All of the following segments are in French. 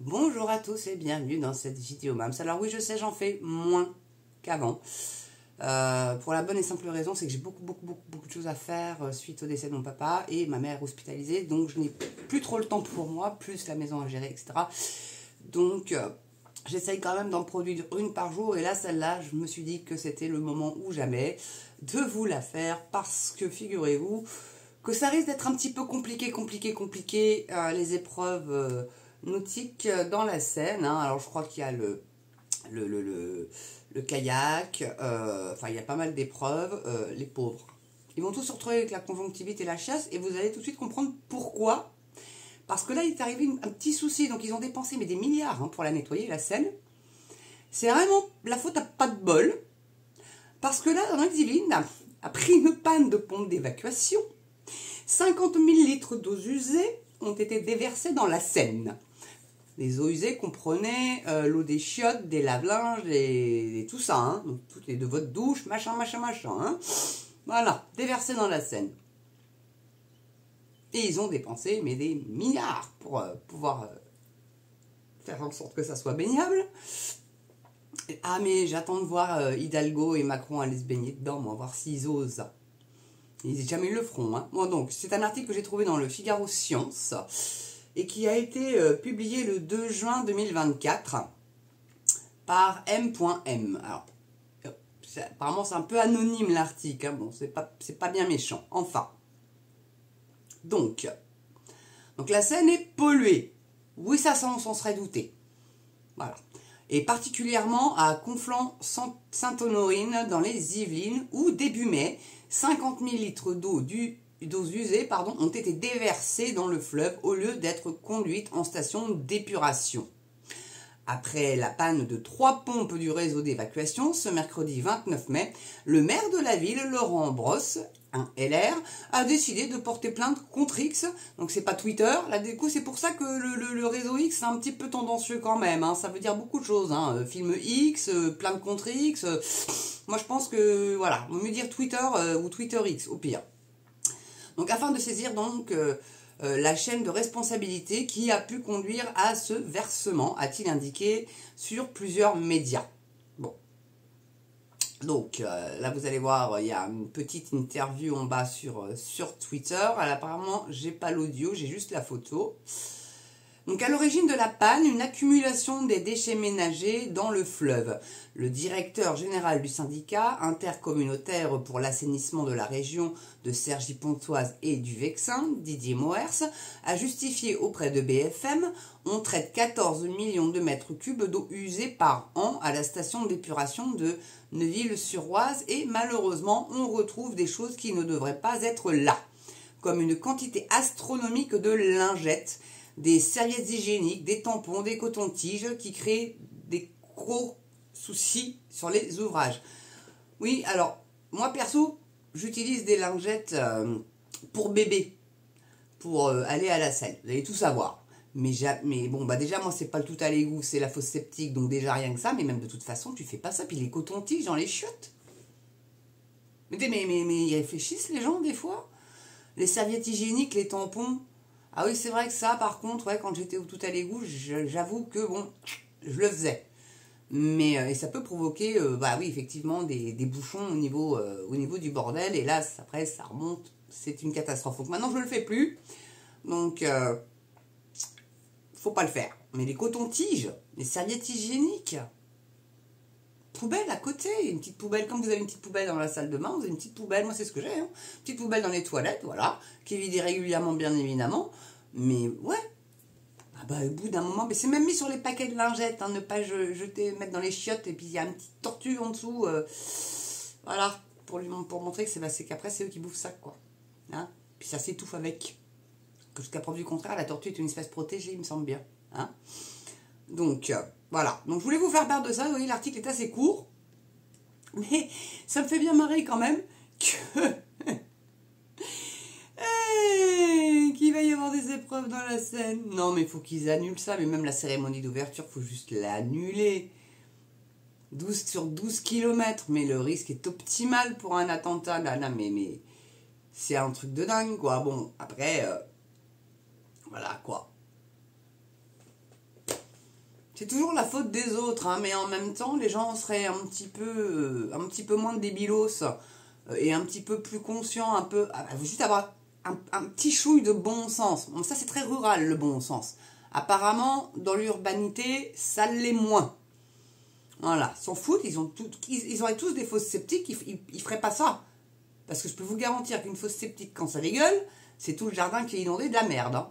Bonjour à tous et bienvenue dans cette vidéo Mams. Alors oui, je sais, j'en fais moins qu'avant. Pour la bonne et simple raison, c'est que j'ai beaucoup de choses à faire suite au décès de mon papa et ma mère hospitalisée. Donc je n'ai plus trop le temps pour moi, plus la maison à gérer, etc. Donc j'essaye quand même d'en produire une par jour. Et là, celle-là, je me suis dit que c'était le moment ou jamais de vous la faire. Parce que figurez-vous que ça risque d'être un petit peu compliqué, les épreuves nautiques dans la Seine. Hein. Alors je crois qu'il y a le kayak, enfin il y a pas mal d'épreuves, les pauvres. Ils vont tous se retrouver avec la conjonctivite et la chiasse et vous allez tout de suite comprendre pourquoi. Parce que là il est arrivé un petit souci, donc ils ont dépensé mais des milliards hein, pour la nettoyer, la Seine. C'est vraiment la faute à pas de bol, parce que là dans les Yvelines a pris une panne de pompe d'évacuation. 50 000 litres d'eau usée ont été déversés dans la Seine. Les eaux usées comprenaient l'eau des chiottes, des lave-linges, et tout ça, hein. Donc toutes les de votre douche, machin. Hein. Voilà, déversées dans la Seine. Et ils ont dépensé mais des milliards pour pouvoir faire en sorte que ça soit baignable. Ah mais j'attends de voir Hidalgo et Macron aller se baigner dedans, moi, voir s'ils osent. Jamais ils le feront. Hein. Bon, donc, c'est un article que j'ai trouvé dans le Figaro Science et qui a été publié le 2 juin 2024 par M.M. Alors, apparemment, c'est un peu anonyme l'article. Hein. Bon, c'est pas bien méchant. Enfin. Donc, la Seine est polluée. Oui, ça, on s'en serait douté. Voilà. Et particulièrement à Conflans-Sainte-Honorine dans les Yvelines où début mai, 50 000 litres d'eau usée ont été déversés dans le fleuve au lieu d'être conduites en station d'épuration. Après la panne de 3 pompes du réseau d'évacuation, ce mercredi 29 mai, le maire de la ville, Laurent Brosse, un LR, a décidé de porter plainte contre X. Donc c'est pas Twitter, là du coup c'est pour ça que le réseau X c'est un petit peu tendancieux quand même, hein. Ça veut dire beaucoup de choses, hein. Film X, plainte contre X, moi je pense que voilà, on va mieux dire Twitter ou Twitter X au pire. Donc afin de saisir donc la chaîne de responsabilité qui a pu conduire à ce versement, a-t-il indiqué sur plusieurs médias. Bon. Donc là vous allez voir, il y a une petite interview en bas sur Twitter. Alors, apparemment j'ai pas l'audio, j'ai juste la photo. Donc à l'origine de la panne, une accumulation des déchets ménagers dans le fleuve. Le directeur général du syndicat intercommunautaire pour l'assainissement de la région de Cergy-Pontoise et du Vexin, Didier Moers, a justifié auprès de BFM « On traite 14 millions de mètres cubes d'eau usée par an à la station d'épuration de Neuville-sur-Oise et malheureusement on retrouve des choses qui ne devraient pas être là, comme une quantité astronomique de lingettes, des serviettes hygiéniques, des tampons, des cotons-tiges qui créent des gros soucis sur les ouvrages. Oui, alors, moi perso, j'utilise des lingettes pour bébé, pour aller à la selle. Vous allez tout savoir. Mais bon, bah déjà, moi, c'est pas le tout à l'égout, c'est la fosse septique, donc déjà rien que ça, mais même de toute façon, tu fais pas ça. Puis les cotons-tiges dans les chiottes. Mais ils réfléchissent les gens, des fois. Les serviettes hygiéniques, les tampons. Ah oui, c'est vrai que ça, par contre, ouais, quand j'étais tout à l'égout, j'avoue que, bon, je le faisais. Mais et ça peut provoquer, bah oui, effectivement, des bouchons au niveau du bordel. Et là, après, ça remonte. C'est une catastrophe. Donc maintenant, je ne le fais plus. Donc, faut pas le faire. Mais les cotons-tiges, les serviettes hygiéniques, poubelle à côté, une petite poubelle, comme vous avez une petite poubelle dans la salle de bain, vous avez une petite poubelle, moi c'est ce que j'ai, hein, petite poubelle dans les toilettes, voilà, qui est vidée régulièrement bien évidemment, mais ouais, ah bah, au bout d'un moment, mais c'est même mis sur les paquets de lingettes, hein, ne pas jeter, mettre dans les chiottes, et puis il y a une petite tortue en dessous, voilà, pour montrer que c'est qu'après c'est eux qui bouffent ça, quoi, hein, puis ça s'étouffe avec, jusqu'à preuve du contraire, la tortue est une espèce protégée, il me semble bien, hein, donc... Voilà, donc je voulais vous faire part de ça, vous voyez l'article est assez court, mais ça me fait bien marrer quand même qu'il va y avoir des épreuves dans la Seine. Non mais il faut qu'ils annulent ça, mais même la cérémonie d'ouverture, il faut juste l'annuler. 12 sur 12 km, mais le risque est optimal pour un attentat, là, mais c'est un truc de dingue, quoi. Bon, après, voilà, quoi. C'est toujours la faute des autres, hein, mais en même temps, les gens seraient un petit peu moins débilos et un petit peu plus conscients, juste avoir un petit chouille de bon sens. Bon, ça, c'est très rural, le bon sens. Apparemment, dans l'urbanité, ça l'est moins. Voilà, s'en foutent, ils auraient tous des fosses septiques, ils feraient pas ça. Parce que je peux vous garantir qu'une fosse septique, quand ça dégueule, c'est tout le jardin qui est inondé de la merde. Hein.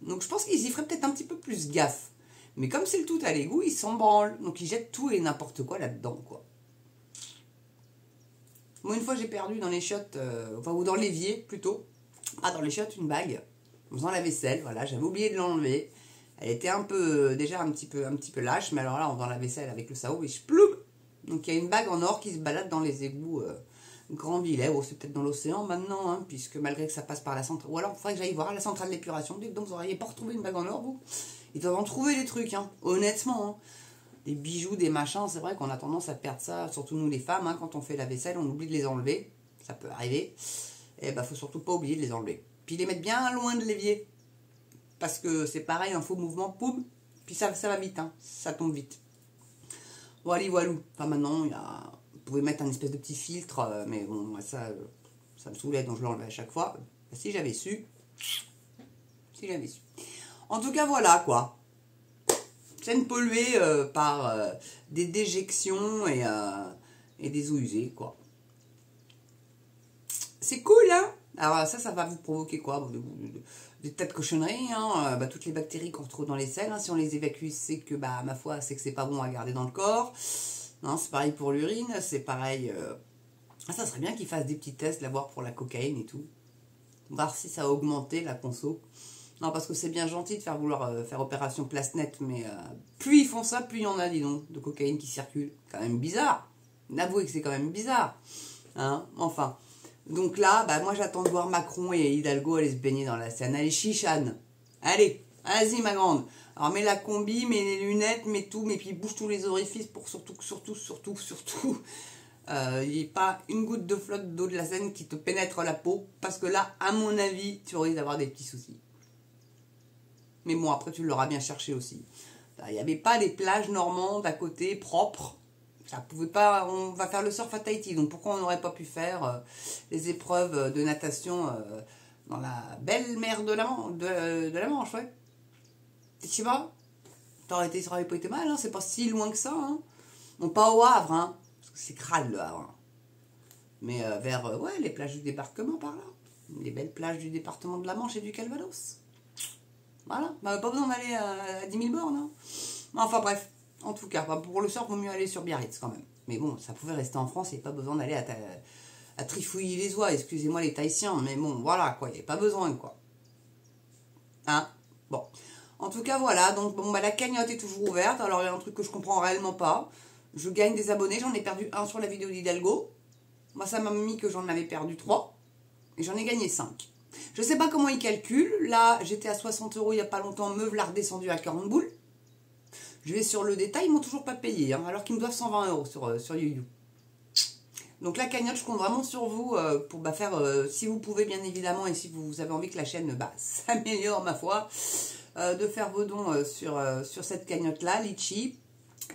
Donc je pense qu'ils y feraient peut-être un petit peu plus gaffe. Mais comme c'est le tout à l'égout, ils s'en branlent. Donc ils jettent tout et n'importe quoi là-dedans, quoi. Moi, une fois, j'ai perdu dans les chiottes, ou dans l'évier, plutôt. Ah, dans les chiottes, une bague. En faisant la vaisselle, voilà, j'avais oublié de l'enlever. Elle était déjà un petit peu lâche, mais alors là, en faisant la vaisselle avec le sao, et je ploum. Donc il y a une bague en or qui se balade dans les égouts Grand Vilet. Oh, c'est peut-être dans l'océan maintenant, hein, puisque malgré que ça passe par la centrale. Ou alors, il faudrait que j'aille voir la centrale d'épuration. Donc vous n'auriez pas retrouvé une bague en or, vous. Ils doivent en trouver des trucs, hein, honnêtement. Hein. Des bijoux, des machins, c'est vrai qu'on a tendance à perdre ça, surtout nous les femmes, hein, quand on fait la vaisselle, on oublie de les enlever. Ça peut arriver. Et bah, faut surtout pas oublier de les enlever. Puis les mettre bien loin de l'évier. Parce que c'est pareil, un faux mouvement, poum, puis ça va vite, hein, ça tombe vite. Voilà, voilou. Enfin maintenant, vous pouvez mettre un espèce de petit filtre, mais bon, moi ça me saoulait, donc je l'enlevais à chaque fois. Si j'avais su. En tout cas, voilà, quoi. Scène polluée par des déjections et des eaux usées, quoi. C'est cool, hein. Alors ça va vous provoquer quoi? Des tas de cochonneries, hein. Toutes les bactéries qu'on retrouve dans les selles, hein. Si on les évacue, c'est que, ma foi, c'est que c'est pas bon à garder dans le corps. Non, c'est pareil pour l'urine, c'est pareil... ça serait bien qu'ils fassent des petits tests, là, voir pour la cocaïne et tout. Voir si ça a augmenté la conso. Non, parce que c'est bien gentil de faire opération place nette, mais plus ils font ça, plus il y en a, dis donc, de cocaïne qui circule. Quand même bizarre. Avouez que c'est quand même bizarre. Hein, enfin... Donc là, moi j'attends de voir Macron et Hidalgo aller se baigner dans la Seine. Allez, chichane. Allez, vas-y ma grande. Alors mets la combi, mets les lunettes, mets tout, mais puis bouge tous les orifices pour surtout, il n'y ait pas une goutte de flotte d'eau de la Seine qui te pénètre la peau. Parce que là, à mon avis, tu risques d'avoir des petits soucis. Mais bon, après tu l'auras bien cherché aussi. Il n'y avait pas les plages normandes à côté, propres. Ça pouvait pas, on va faire le surf à Tahiti, donc pourquoi on n'aurait pas pu faire les épreuves de natation dans la belle mer de la Manche, ouais. Tu sais pas, ça aurait pas été mal, hein, c'est pas si loin que ça, hein. Bon, pas au Havre, hein, parce que c'est crade le Havre. Hein. Mais vers, les plages du débarquement par là. Les belles plages du département de la Manche et du Calvados. Voilà, pas besoin d'aller à 10 000 bornes, hein. Enfin bref. En tout cas, pour le surf, il vaut mieux aller sur Biarritz quand même. Mais bon, ça pouvait rester en France et pas besoin d'aller à trifouiller les oies. Excusez-moi les Tahitiens, mais bon, voilà quoi, il n'y a pas besoin quoi. Hein? Bon. En tout cas, voilà. Donc, la cagnotte est toujours ouverte. Alors, il y a un truc que je comprends réellement pas. Je gagne des abonnés. J'en ai perdu un sur la vidéo d'Hidalgo. Moi, ça m'a mis que j'en avais perdu 3. Et j'en ai gagné 5. Je sais pas comment ils calculent. Là, j'étais à 60 € il n'y a pas longtemps. Me voilà redescendu à 40 boules. Je vais sur le détail, ils m'ont toujours pas payé, hein, alors qu'ils me doivent 120 € sur YouYou. Donc la cagnotte, je compte vraiment sur vous pour faire, si vous pouvez bien évidemment, et si vous avez envie que la chaîne s'améliore ma foi, de faire vos dons sur cette cagnotte-là, Litchi,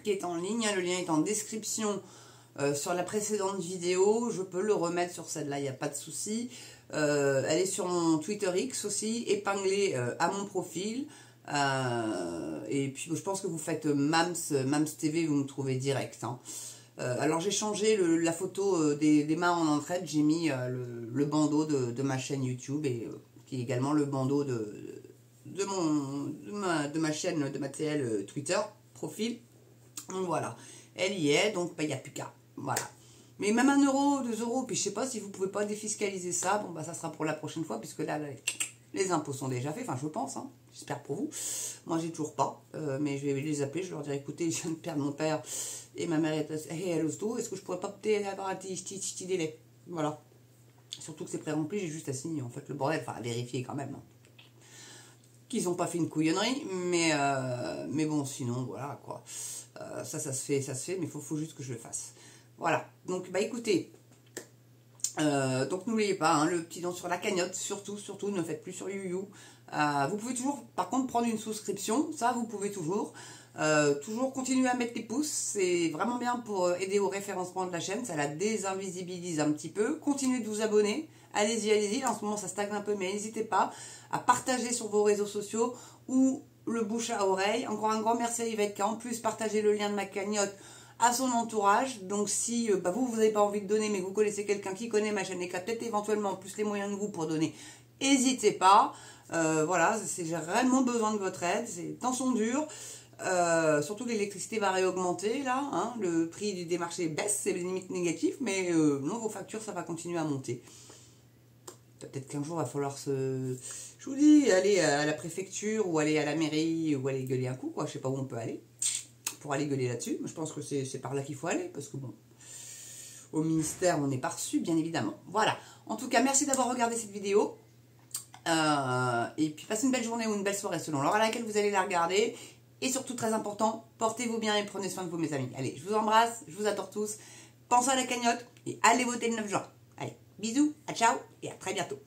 qui est en ligne. Le lien est en description sur la précédente vidéo. Je peux le remettre sur celle-là, il n'y a pas de souci. Elle est sur mon Twitter X aussi, épinglée à mon profil. Et puis je pense que vous faites Mams TV, vous me trouvez direct. Hein. Alors j'ai changé la photo des mains en entraide, j'ai mis le bandeau de ma chaîne YouTube et qui est également le bandeau de ma chaîne, de ma TL Twitter, profil. Donc voilà, elle y est, donc il n'y a plus qu'à. Voilà. Mais même 1 €, 2 €, puis je sais pas si vous pouvez pas défiscaliser ça, ça sera pour la prochaine fois, puisque là les impôts sont déjà faits, enfin je pense, hein. J'espère pour vous. Moi, j'ai toujours pas. Mais je vais les appeler. Je leur dirai, écoutez, je viens de perdre mon père et ma mère est l'hosto. Est-ce que je pourrais pas peut-être avoir un petit délai? Voilà. Surtout que c'est pré-rempli. J'ai juste à signer, en fait, le bordel. Enfin, à vérifier quand même. Hein. Qu'ils n'ont pas fait une couillonnerie. Mais bon, sinon, voilà, quoi. Ça se fait. Mais il faut juste que je le fasse. Voilà. Donc, écoutez. Donc n'oubliez pas, hein, le petit don sur la cagnotte, surtout, ne faites plus sur YouYou. Vous pouvez toujours, par contre, prendre une souscription. Ça, vous pouvez toujours. Toujours continuer à mettre les pouces. C'est vraiment bien pour aider au référencement de la chaîne. Ça la désinvisibilise un petit peu. Continuez de vous abonner. Allez-y, allez-y. En ce moment, ça stagne un peu, mais n'hésitez pas à partager sur vos réseaux sociaux ou le bouche à oreille. Encore un grand merci à Yvette qui a en plus partagé le lien de ma cagnotte à son entourage. Donc si vous n'avez pas envie de donner, mais que vous connaissez quelqu'un qui connaît ma chaîne et qui a peut-être éventuellement plus les moyens de vous pour donner, n'hésitez pas. Voilà, j'ai réellement besoin de votre aide. Les temps sont durs. Surtout l'électricité va réaugmenter là, hein, le prix des marchés baisse, c'est limite négatif, mais non, vos factures ça va continuer à monter. Peut-être qu'un jour il va falloir je vous dis, aller à la préfecture ou aller à la mairie ou aller gueuler un coup, quoi. Je sais pas où on peut aller pour aller gueuler là-dessus. Je pense que c'est par là qu'il faut aller, parce que bon, au ministère on n'est pas reçu, bien évidemment. Voilà, en tout cas merci d'avoir regardé cette vidéo. Et puis passez une belle journée ou une belle soirée selon l'heure à laquelle vous allez la regarder. Et surtout, très important, portez-vous bien et prenez soin de vous, mes amis. Allez, je vous embrasse, je vous adore tous. Pensez à la cagnotte et allez voter le 9 juin. Allez, bisous, à ciao et à très bientôt.